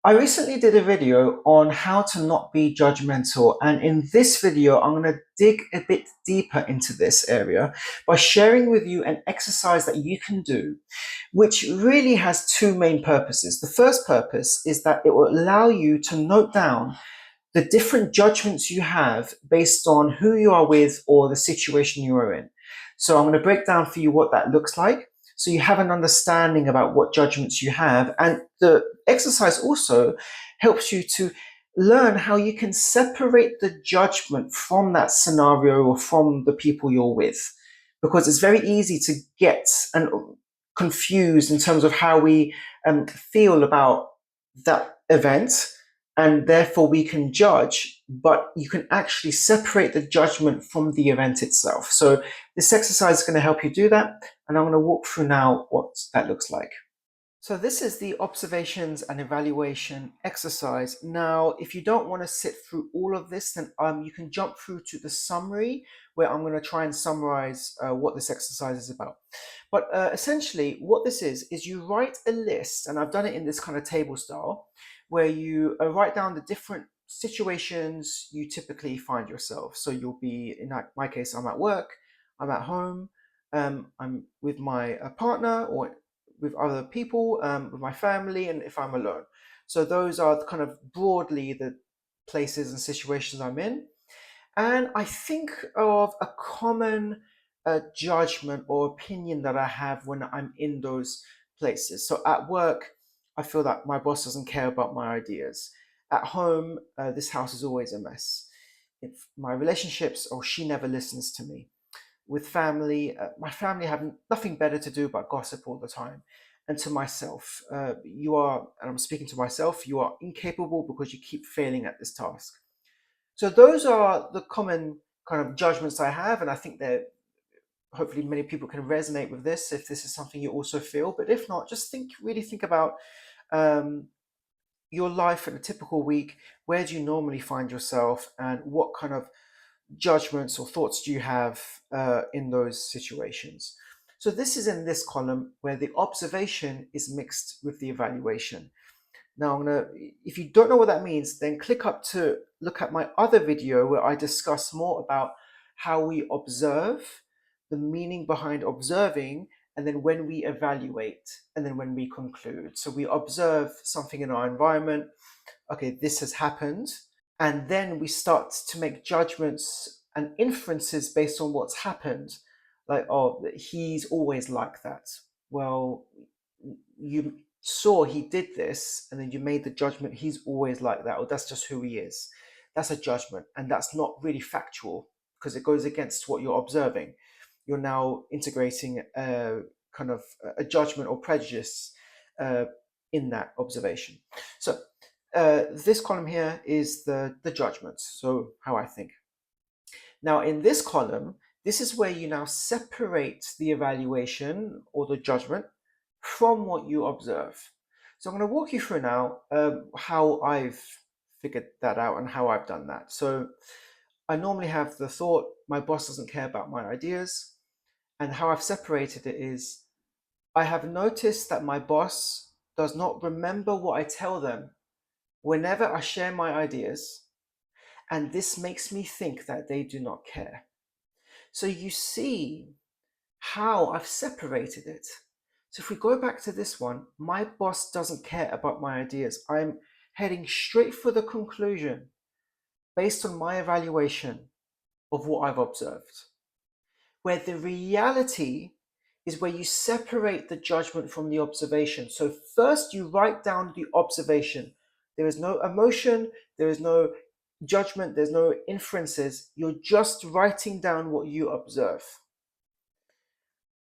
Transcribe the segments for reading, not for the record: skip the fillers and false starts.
I recently did a video on how to not be judgmental, and in this video, I'm going to dig a bit deeper into this area by sharing with you an exercise that you can do, which really has two main purposes. The first purpose is that it will allow you to note down the different judgments you have based on who you are with or the situation you are in. So I'm going to break down for you what that looks like so you have an understanding about what judgments you have. And the exercise also helps you to learn how you can separate the judgment from that scenario or from the people you're with. Because it's very easy to get confused in terms of how we feel about that event, and therefore we can judge, but you can actually separate the judgment from the event itself. So this exercise is going to help you do that, and I'm going to walk through now what that looks like. So this is the observations and evaluation exercise. Now, if you don't want to sit through all of this, then you can jump through to the summary, where I'm going to try and summarize what this exercise is about. But essentially, what this is you write a list, and I've done it in this kind of table style, where you write down the different situations you typically find yourself. So you'll be, in my case, I'm at work, I'm at home, I'm with my partner, or with other people, with my family, and if I'm alone. So those are kind of broadly the places and situations I'm in. And I think of a common judgment or opinion that I have when I'm in those places. So at work, I feel that my boss doesn't care about my ideas. At home, this house is always a mess. If my relationships, oh, she never listens to me. With family, my family have nothing better to do but gossip all the time. And to myself, you are, and I'm speaking to myself, you are incapable because you keep failing at this task. So those are the common kind of judgments I have, and I think that hopefully many people can resonate with this if this is something you also feel. But if not, just really think about um, your life in a typical week. Where do you normally find yourself, and what kind of judgments or thoughts do you have in those situations? So this is in this column where the observation is mixed with the evaluation. Now, if you don't know what that means, then click up to look at my other video where I discuss more about how we observe, the meaning behind observing, and then when we evaluate, and then when we conclude. So we observe something in our environment. Okay, this has happened. And then we start to make judgments and inferences based on what's happened. Like, oh, he's always like that. Well, you saw he did this, and then you made the judgment he's always like that, or that's just who he is. That's a judgment, and that's not really factual because it goes against what you're observing. You're now integrating a kind of a judgment or prejudice in that observation. So this column here is the judgments, so how I think. Now in this column, this is where you now separate the evaluation or the judgment from what you observe. So I'm going to walk you through now how I've figured that out and how I've done that. So I normally have the thought, my boss doesn't care about my ideas, and how I've separated it is, I have noticed that my boss does not remember what I tell them whenever I share my ideas, and this makes me think that they do not care. So you see how I've separated it. So if we go back to this one, my boss doesn't care about my ideas. I'm heading straight for the conclusion based on my evaluation of what I've observed. Where the reality is where you separate the judgment from the observation. So first you write down the observation. There is no emotion, there is no judgment, there's no inferences. You're just writing down what you observe.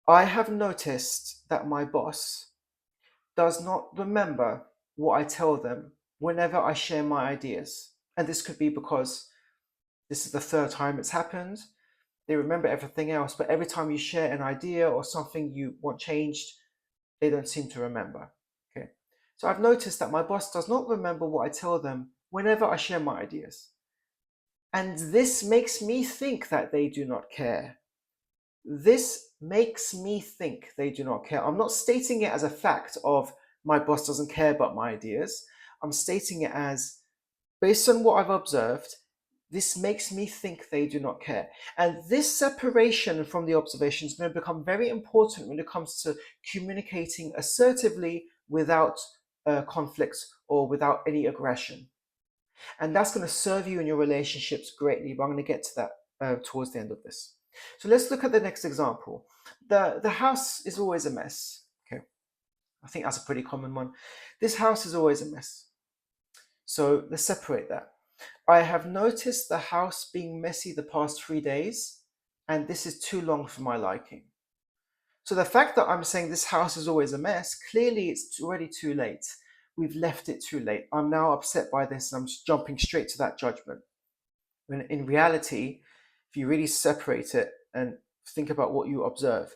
I have noticed that my boss does not remember what I tell them whenever I share my ideas. And this could be because this is the third time it's happened. They remember everything else, but every time you share an idea or something you want changed, they don't seem to remember. Okay. So I've noticed that my boss does not remember what I tell them whenever I share my ideas. And this makes me think that they do not care. This makes me think they do not care. I'm not stating it as a fact of my boss doesn't care about my ideas. I'm stating it as, based on what I've observed, this makes me think they do not care. And this separation from the observation is going to become very important when it comes to communicating assertively without conflicts or without any aggression. And that's going to serve you in your relationships greatly, but I'm going to get to that towards the end of this. So let's look at the next example. The house is always a mess. Okay, I think that's a pretty common one. This house is always a mess. So let's separate that. I have noticed the house being messy the past 3 days, and this is too long for my liking. So the fact that I'm saying this house is always a mess, clearly it's already too late. We've left it too late. I'm now upset by this and I'm just jumping straight to that judgment. When in reality, if you really separate it and think about what you observe,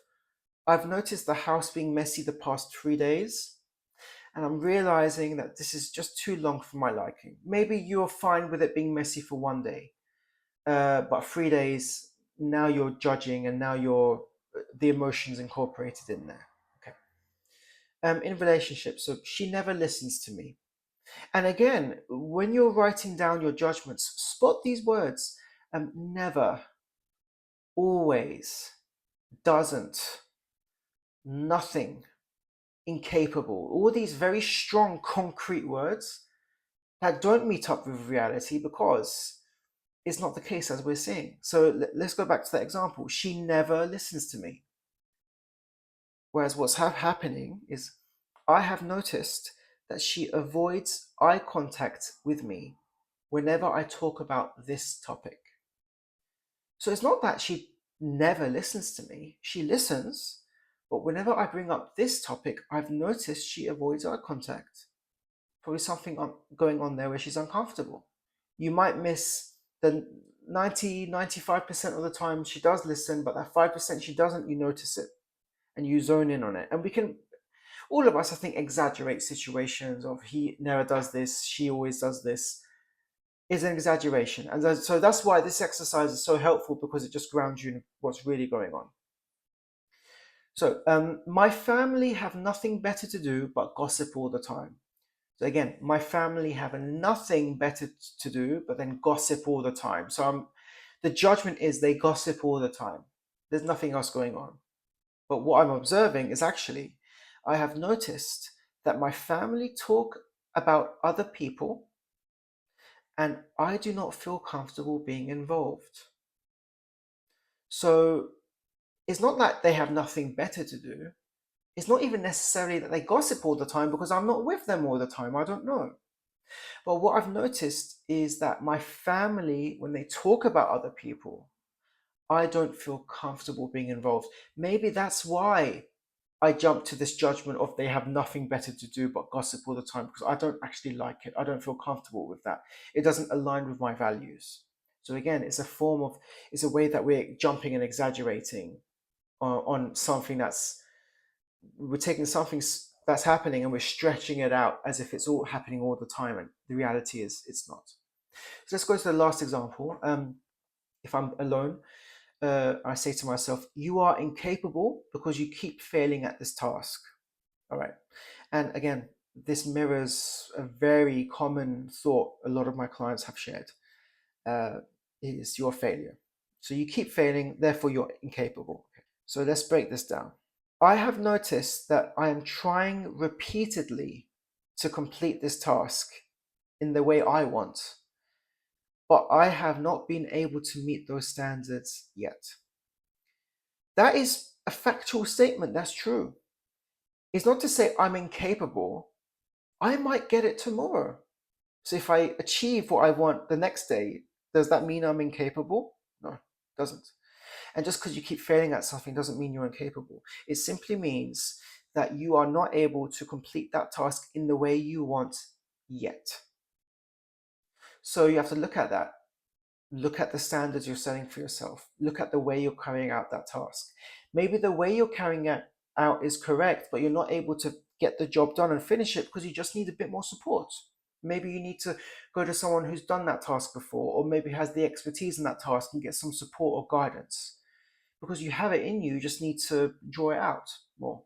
I've noticed the house being messy the past 3 days, and I'm realizing that this is just too long for my liking. Maybe you're fine with it being messy for one day, but 3 days, now you're judging and now you're the emotions incorporated in there. Okay. In relationships, so she never listens to me. And again, when you're writing down your judgments, spot these words: never, always, doesn't, nothing, incapable. All these very strong, concrete words that don't meet up with reality because it's not the case as we're seeing. So let's go back to that example. She never listens to me. Whereas what's happening is I have noticed that she avoids eye contact with me whenever I talk about this topic. So it's not that she never listens to me. She listens, but whenever I bring up this topic, I've noticed she avoids eye contact. Probably something going on there where she's uncomfortable. You might miss the 95% of the time she does listen, but that 5% she doesn't, you notice it and you zone in on it. And we can, all of us, I think, exaggerate situations of he never does this, she always does this. Is an exaggeration. And so that's why this exercise is so helpful, because it just grounds you in what's really going on. So my family have nothing better to do but gossip all the time. So again, my family have nothing better to do but then gossip all the time. So the judgment is they gossip all the time. There's nothing else going on. But what I'm observing is actually, I have noticed that my family talk about other people and I do not feel comfortable being involved. So it's not that they have nothing better to do. It's not even necessarily that they gossip all the time, because I'm not with them all the time. I don't know. But what I've noticed is that my family, when they talk about other people, I don't feel comfortable being involved. Maybe that's why I jump to this judgment of they have nothing better to do but gossip all the time, because I don't actually like it. I don't feel comfortable with that. It doesn't align with my values. So again, it's a way that we're jumping and exaggerating on something we're taking something that's happening and we're stretching it out as if it's all happening all the time. And the reality is it's not. So let's go to the last example. If I'm alone, I say to myself, you are incapable because you keep failing at this task. All right. And again, this mirrors a very common thought a lot of my clients have shared. Is your failure. So you keep failing, therefore you're incapable. So let's break this down. I have noticed that I am trying repeatedly to complete this task in the way I want, but I have not been able to meet those standards yet. That is a factual statement. That's true. It's not to say I'm incapable. I might get it tomorrow. So if I achieve what I want the next day, does that mean I'm incapable? No, it doesn't. And just because you keep failing at something doesn't mean you're incapable. It simply means that you are not able to complete that task in the way you want yet. So you have to look at that. Look at the standards you're setting for yourself. Look at the way you're carrying out that task. Maybe the way you're carrying it out is correct, but you're not able to get the job done and finish it because you just need a bit more support. Maybe you need to go to someone who's done that task before, or maybe has the expertise in that task and get some support or guidance. Because you have it in you, you just need to draw it out more.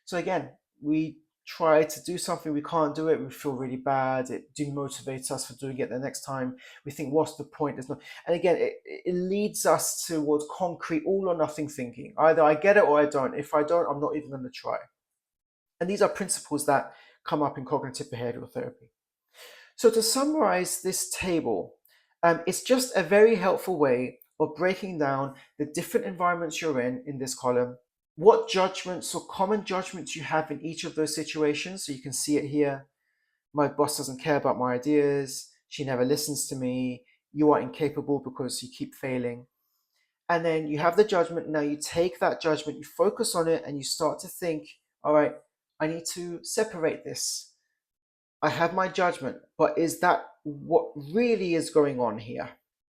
So again, we try to do something, we can't do it, we feel really bad, it demotivates us for doing it the next time. We think, what's the point? There's no, and again, it leads us towards concrete, all or nothing thinking. Either I get it or I don't. If I don't, I'm not even going to try. And these are principles that come up in cognitive behavioral therapy. So to summarize this table, it's just a very helpful way of breaking down the different environments you're in this column, what judgments or common judgments you have in each of those situations. So you can see it here. My boss doesn't care about my ideas. She never listens to me. You are incapable because you keep failing. And then you have the judgment. Now you take that judgment, you focus on it, and you start to think, all right, I need to separate this. I have my judgment, but is that what really is going on here?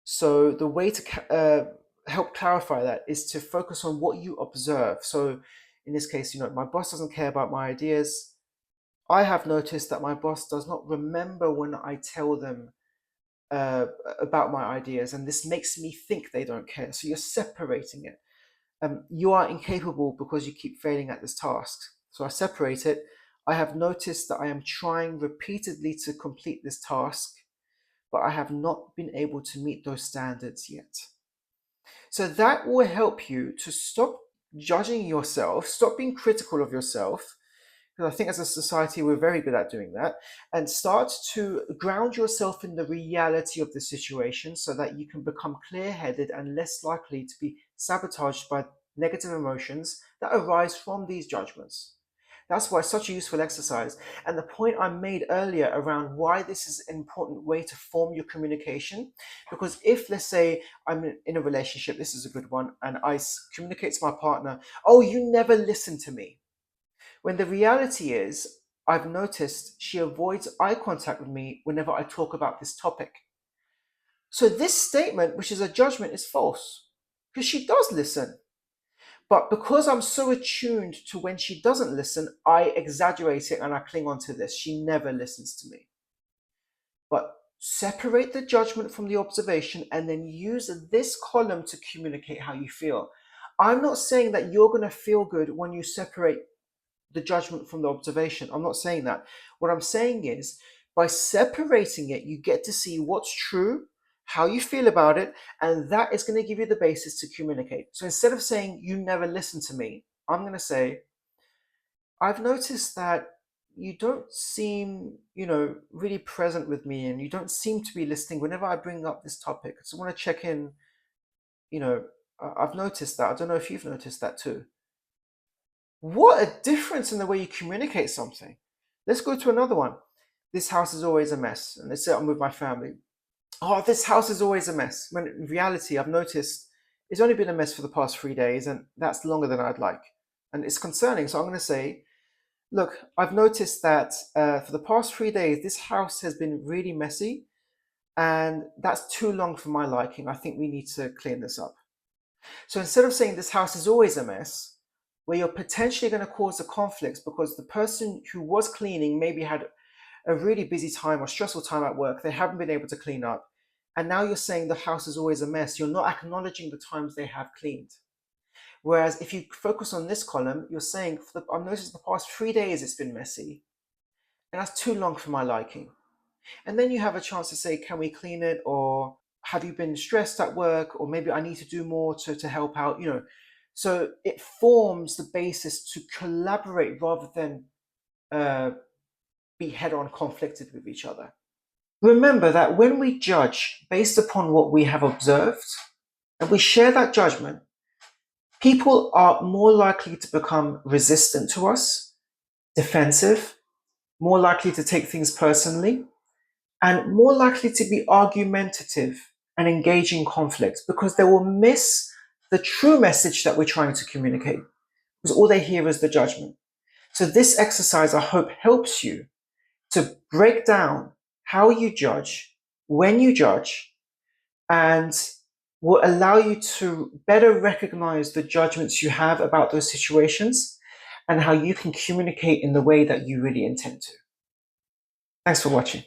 So the way to help clarify that is to focus on what you observe. So in this case, my boss doesn't care about my ideas. I have noticed that my boss does not remember when I tell them about my ideas, and this makes me think they don't care. So you're separating it. You are incapable because you keep failing at this task. So I separate it. I have noticed that I am trying repeatedly to complete this task, but I have not been able to meet those standards yet. So that will help you to stop judging yourself, stop being critical of yourself, because I think as a society we're very good at doing that, and start to ground yourself in the reality of the situation so that you can become clear-headed and less likely to be sabotaged by negative emotions that arise from these judgments. That's why it's such a useful exercise. And the point I made earlier around why this is an important way to form your communication, because if, let's say, I'm in a relationship, this is a good one, and I communicate to my partner, oh, you never listen to me. When the reality is, I've noticed she avoids eye contact with me whenever I talk about this topic. So this statement, which is a judgment, is false, because she does listen. But because I'm so attuned to when she doesn't listen, I exaggerate it and I cling on to this. She never listens to me. But separate the judgment from the observation and then use this column to communicate how you feel. I'm not saying that you're going to feel good when you separate the judgment from the observation. I'm not saying that. What I'm saying is, by separating it, you get to see what's true, how you feel about it, and that is going to give you the basis to communicate. So instead of saying, you never listen to me, I'm going to say, I've noticed that you don't seem, really present with me, and you don't seem to be listening whenever I bring up this topic. So I want to check in, I've noticed that. I don't know if you've noticed that too. What a difference in the way you communicate something. Let's go to another one. This house is always a mess. And let's say I'm with my family. Oh, this house is always a mess. When in reality, I've noticed it's only been a mess for the past 3 days, and that's longer than I'd like. And it's concerning. So I'm going to say, look, I've noticed that for the past 3 days, this house has been really messy, and that's too long for my liking. I think we need to clean this up. So instead of saying this house is always a mess, where you're potentially going to cause a conflict because the person who was cleaning maybe had a really busy time or stressful time at work, they haven't been able to clean up, and now you're saying the house is always a mess, you're not acknowledging the times they have cleaned. Whereas if you focus on this column, you're saying, I've noticed the past 3 days it's been messy, and that's too long for my liking. And then you have a chance to say, can we clean it? Or have you been stressed at work? Or maybe I need to do more to help out, So it forms the basis to collaborate rather than be head-on conflicted with each other. Remember that when we judge based upon what we have observed, and we share that judgment, people are more likely to become resistant to us, defensive, more likely to take things personally, and more likely to be argumentative and engage in conflict because they will miss the true message that we're trying to communicate, because all they hear is the judgment. So this exercise, I hope, helps you to break down how you judge, when you judge, and will allow you to better recognize the judgments you have about those situations and how you can communicate in the way that you really intend to. Thanks for watching.